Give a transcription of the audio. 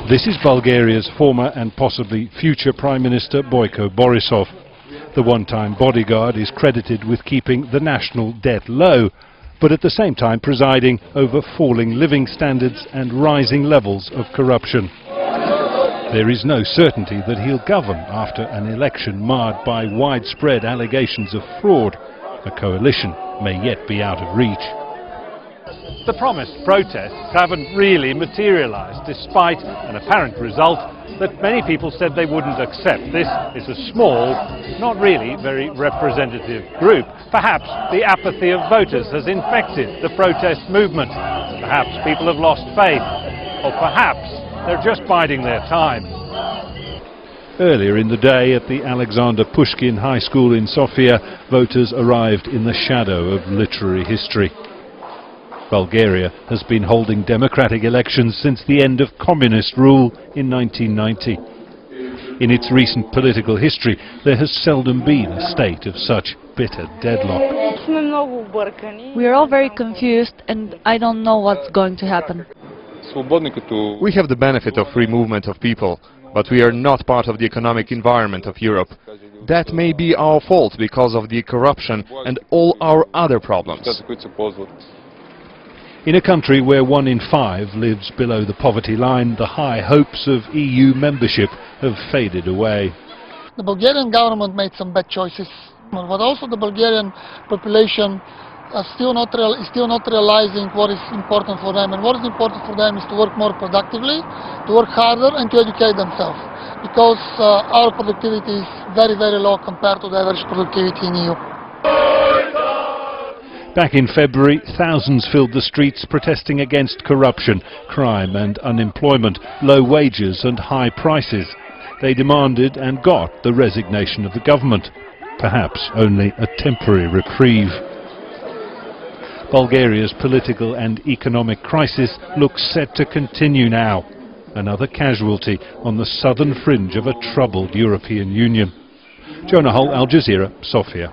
This is Bulgaria's former and possibly future Prime Minister Boyko Borisov. The one-time bodyguard is credited with keeping the national debt low, but at the same time presiding over falling living standards and rising levels of corruption. There is no certainty that he'll govern after an election marred by widespread allegations of fraud. A coalition may yet be out of reach. The promised protests haven't really materialised, despite an apparent result that many people said they wouldn't accept. This is a small, not really very representative group. Perhaps the apathy of voters has infected the protest movement. Perhaps people have lost faith, or perhaps they're just biding their time. Earlier in the day at the Alexander Pushkin High School in Sofia, voters arrived in the shadow of literary history. Bulgaria has been holding democratic elections since the end of communist rule in 1990. In its recent political history, there has seldom been a state of such bitter deadlock. We are all very confused and I don't know what's going to happen. We have the benefit of free movement of people, but we are not part of the economic environment of Europe. That may be our fault because of the corruption and all our other problems. In a country where 1 in 5 lives below the poverty line, the high hopes of EU membership have faded away. The Bulgarian government made some bad choices, but also the Bulgarian population is still not realizing what is important for them. And what is important for them is to work more productively, to work harder and to educate themselves. Because our productivity is very, very low compared to the average productivity in EU. Back in February, thousands filled the streets protesting against corruption, crime and unemployment, low wages and high prices. They demanded and got the resignation of the government, perhaps only a temporary reprieve. Bulgaria's political and economic crisis looks set to continue now, another casualty on the southern fringe of a troubled European Union. Jonah Hull, Al Jazeera, Sofia.